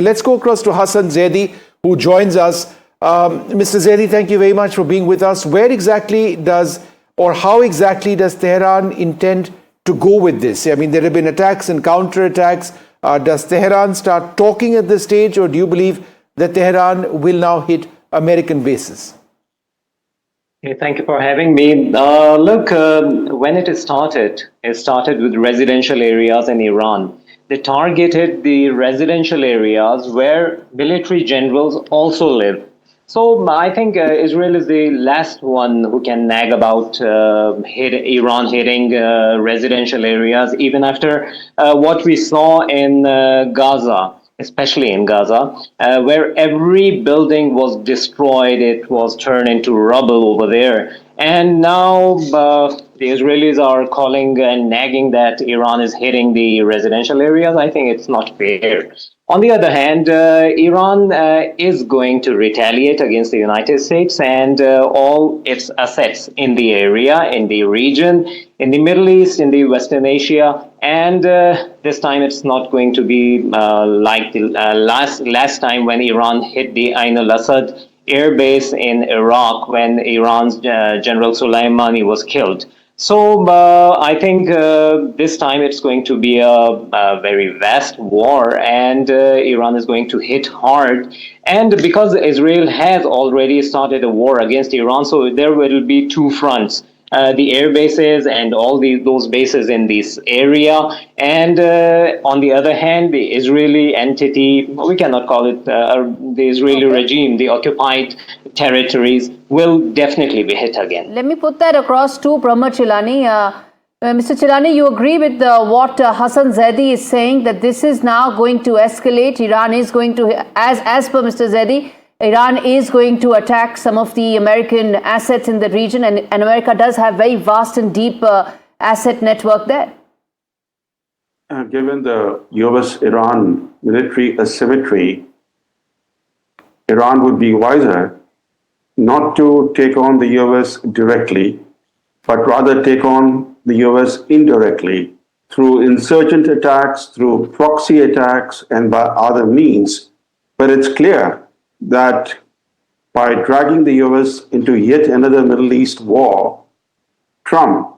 Let's go across to Hassan Zaidi, who joins us. Mr. Zaidi, thank you very much for being with us. Where exactly does, or how exactly does Tehran intend to go with this? I mean, there have been attacks and counterattacks. Does Tehran start talking at this stage, or do you believe that Tehran will now hit American bases? Okay, thank you for having me. Look, when it started with residential areas in Iran. They targeted the residential areas where military generals also live. So I think Israel is the last one who can nag about Iran hitting residential areas, even after what we saw in Gaza, especially in Gaza, where every building was destroyed. It was turned into rubble over there. And now the Israelis are calling and nagging that Iran is hitting the residential areas. I think it's not fair. On the other hand, Iran is going to retaliate against the United States and all its assets in the area, in the region, in the Middle East, in the Western Asia. And this time it's not going to be like the last time when Iran hit the Ain al-Assad air base in Iraq when Iran's General Soleimani was killed. So I think this time it's going to be a very vast war, and Iran is going to hit hard. And because Israel has already started a war against Iran, so there will be two fronts. The air bases and all those bases in this area. And on the other hand, the Israeli entity, we cannot call it the Israeli regime, the occupied territories will definitely be hit again. Let me put that across to Pramod Chilani. Mr. Chilani, you agree with what Hassan Zaidi is saying, that this is now going to escalate? Iran is going to, as per Mr. Zaidi, Iran is going to attack some of the American assets in the region, and America does have very vast and deep asset network there. Given the US-Iran military asymmetry, Iran would be wiser not to take on the US directly, but rather take on the US indirectly through insurgent attacks, through proxy attacks, and by other means. But it's clear that by dragging the US into yet another Middle East war, Trump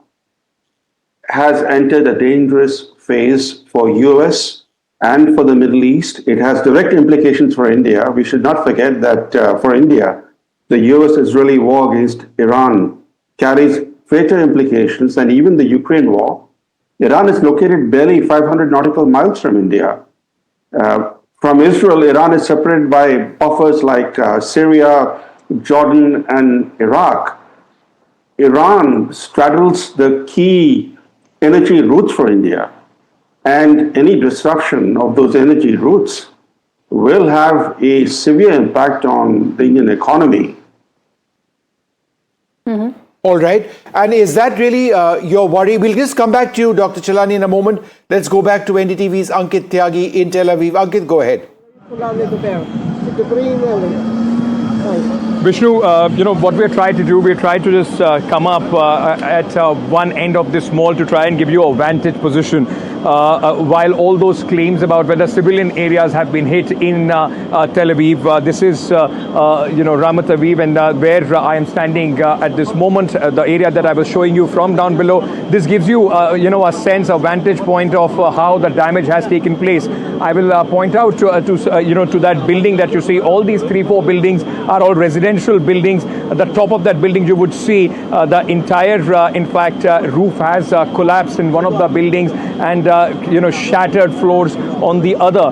has entered a dangerous phase for US and for the Middle East. It has direct implications for India. We should not forget that for India, the US-Israeli war against Iran carries greater implications than even the Ukraine war. Iran is located barely 500 nautical miles from India. From Israel, Iran is separated by buffers like Syria, Jordan, and Iraq. Iran straddles the key energy routes for India, and any disruption of those energy routes will have a severe impact on the Indian economy. Mm-hmm. All right. And is that really your worry? We'll just come back to you, Dr. Chilani, in a moment. Let's go back to NDTV's Ankit Tyagi in Tel Aviv. Ankit, go ahead. Vishnu, what we're trying to do, we're trying to just come up at one end of this mall to try and give you a vantage position. While all those claims about whether civilian areas have been hit in Tel Aviv, this is, Ramat Aviv, and where I am standing at this moment, the area that I was showing you from down below, this gives you, a sense, a vantage point of how the damage has taken place. I will point out to that building that you see. All these 3-4 buildings are all residential buildings. At the top of that building, you would see the entire, roof has collapsed in one of the buildings, and shattered floors on the other.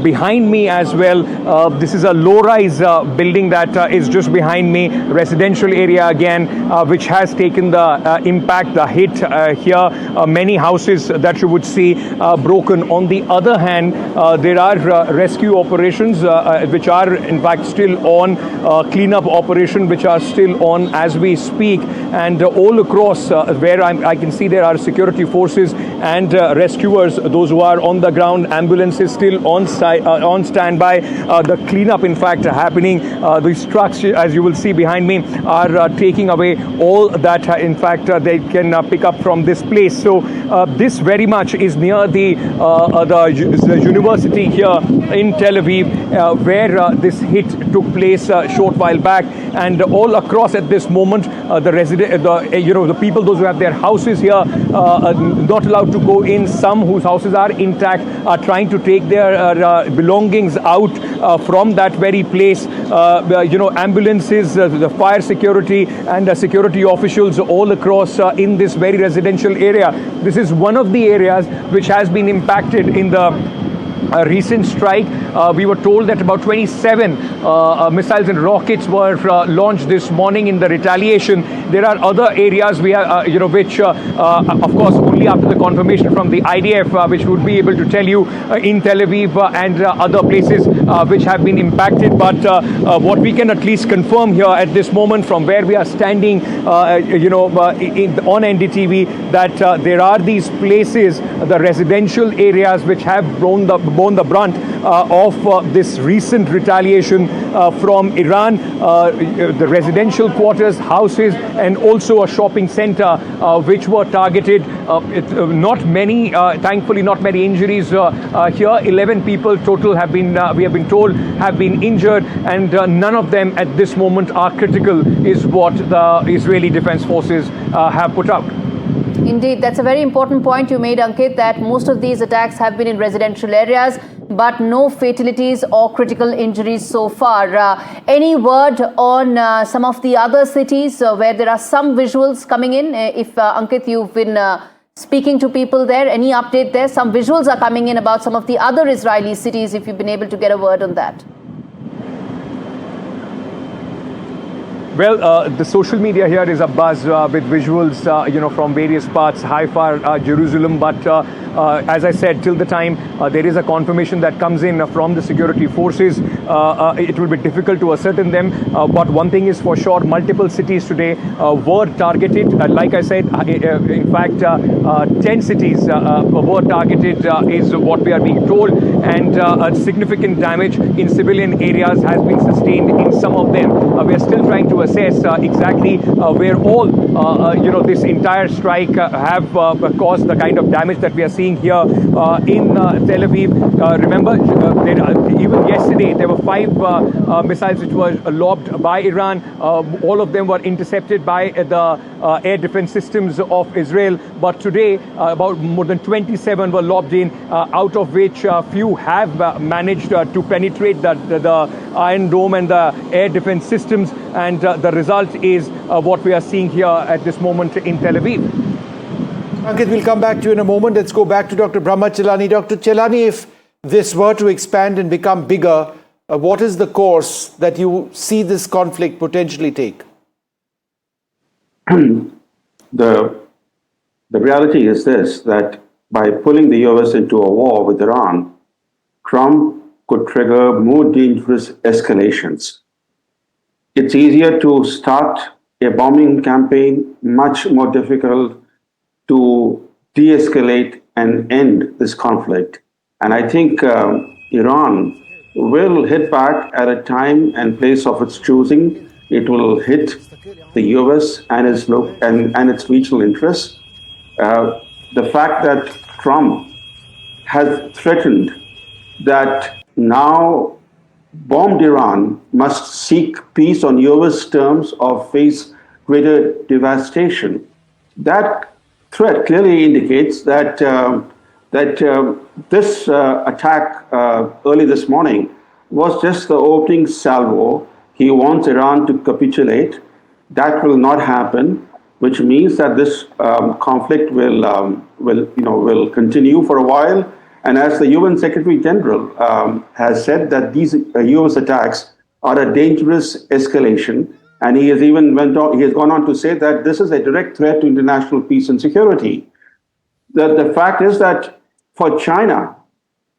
Behind me as well, this is a low-rise building that is just behind me, residential area again, which has taken the impact, the hit here. Many houses that you would see broken. On the other hand, there are rescue operations which are in fact still on, cleanup operation which are still on as we speak, and all across where I can see there are security forces and rescuers, those who are on the ground, ambulances still on standby. The cleanup, in fact, happening. These trucks, as you will see behind me, are taking away all that, in fact, they can pick up from this place. So this very much is near the university here in Tel Aviv, where this hit took place a short while back, and all across at this moment, the people, those who have their houses here, not allowed to go in. Some whose houses are intact are trying to take their belongings out from that very place. Ambulances, the fire security, and security officials all across in this very residential area. This is one of the areas which has been impacted in the recent strike. We were told that about 27 missiles and rockets were launched this morning in the retaliation. There are other areas which, of course, only after the confirmation from the IDF, which would be able to tell you in Tel Aviv and other places which have been impacted. But what we can at least confirm here at this moment from where we are standing, on NDTV, that there are these places, the residential areas, which have borne the brunt of this recent retaliation from Iran. The residential quarters, houses, and also a shopping center which were targeted. Not many, thankfully, not many injuries here. 11 people total have been, we have been told, have been injured, and none of them at this moment are critical, is what the Israeli Defense Forces have put out. Indeed, that's a very important point you made, Ankit, that most of these attacks have been in residential areas, but no fatalities or critical injuries so far. Any word on some of the other cities where there are some visuals coming in? If, Ankit, you've been speaking to people there, any update there? Some visuals are coming in about some of the other Israeli cities, if you've been able to get a word on that. Well, the social media here is abuzz with visuals, from various parts, Haifa, Jerusalem. But as I said, till the time there is a confirmation that comes in from the security forces, it will be difficult to ascertain them. But one thing is for sure, multiple cities today were targeted. Like I said, in fact, 10 cities were targeted, is what we are being told. And significant damage in civilian areas has been sustained in some of them. We are still trying to assess exactly where all, this entire strike have caused the kind of damage that we are seeing here in Tel Aviv. Remember, even yesterday, there were 5 missiles which were lobbed by Iran. All of them were intercepted by the air defense systems of Israel. But today, about more than 27 were lobbed in, out of which few have managed to penetrate the Iron Dome and the air defense systems. And the result is what we are seeing here at this moment in Tel Aviv. Ankit, we'll come back to you in a moment. Let's go back to Dr. Brahma Chelani. Dr. Chelani, if this were to expand and become bigger, what is the course that you see this conflict potentially take? The reality is this, that by pulling the US into a war with Iran, Trump could trigger more dangerous escalations. It's easier to start a bombing campaign, much more difficult to de-escalate and end this conflict. And I think Iran will hit back at a time and place of its choosing. It will hit the US and its regional interests. The fact that Trump has threatened that now bombed Iran must seek peace on US terms or face greater devastation. That threat clearly indicates that this attack early this morning was just the opening salvo. He wants Iran to capitulate. That will not happen, which means that this conflict will continue for a while. And as the UN Secretary General has said, that these US attacks are a dangerous escalation, and he has gone on to say that this is a direct threat to international peace and security. The fact is that for China,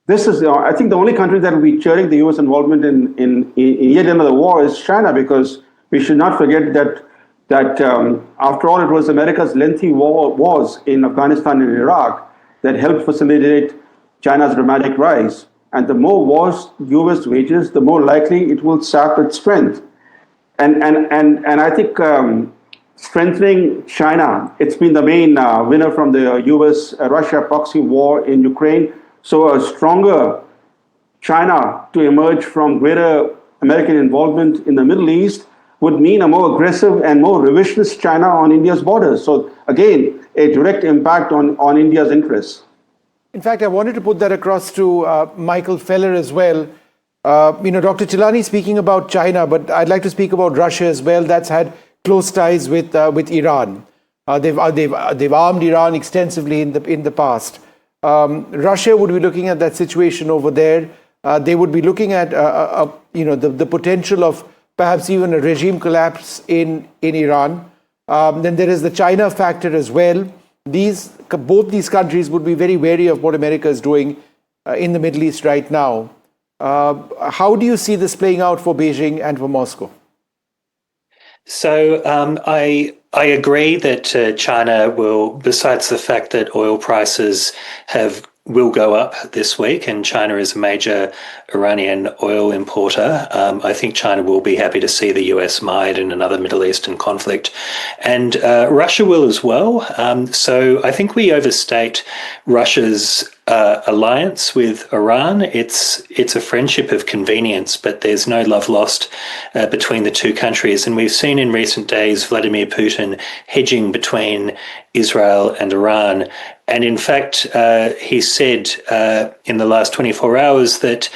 this is, I think, the only country that will be cheering the US involvement in yet another war is China, because we should not forget that after all, it was America's lengthy wars in Afghanistan and Iraq. that helped facilitate China's dramatic rise. And the more wars US wages, the more likely it will sap its strength. And I think strengthening China, it's been the main winner from the US-Russia proxy war in Ukraine. So a stronger China to emerge from greater American involvement in the Middle East would mean a more aggressive and more revisionist China on India's borders. So again, a direct impact on India's interests. In fact, I wanted to put that across to Michael Feller as well. Dr. Chilani speaking about China, but I'd like to speak about Russia as well. That's had close ties with Iran. They've armed Iran extensively in the past. Russia would be looking at that situation over there. They would be looking at the potential of perhaps even a regime collapse in Iran. Then there is the China factor as well. Both these countries would be very wary of what America is doing in the Middle East right now. How do you see this playing out for Beijing and for Moscow? So I agree that China will, besides the fact that oil prices will go up this week, and China is a major Iranian oil importer. I think China will be happy to see the US mired in another Middle Eastern conflict, and Russia will as well. So I think we overstate Russia's alliance with Iran. It's a friendship of convenience, but there's no love lost between the two countries. And we've seen in recent days Vladimir Putin hedging between Israel and Iran. And in fact, he said in the last 24 hours that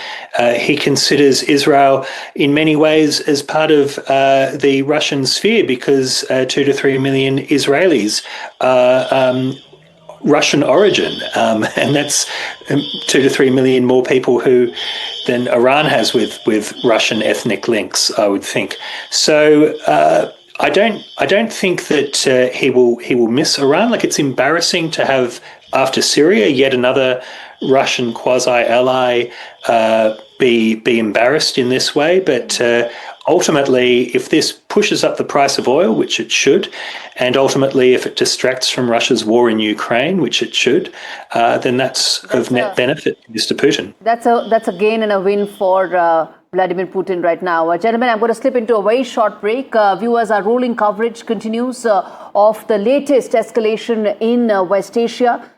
he considers Israel in many ways as part of the Russian sphere because 2 to 3 million Israelis are Russian origin. And that's 2 to 3 million more people than Iran has with Russian ethnic links, I would think. So I don't think that he will miss Iran. Like, it's embarrassing to have, after Syria, yet another Russian quasi-ally be embarrassed in this way. But ultimately, if this pushes up the price of oil, which it should, and ultimately if it distracts from Russia's war in Ukraine, which it should, then that's of net benefit to Mr. Putin. That's a gain and a win for Vladimir Putin right now. Gentlemen, I'm going to slip into a very short break. Viewers, our rolling coverage continues of the latest escalation in West Asia.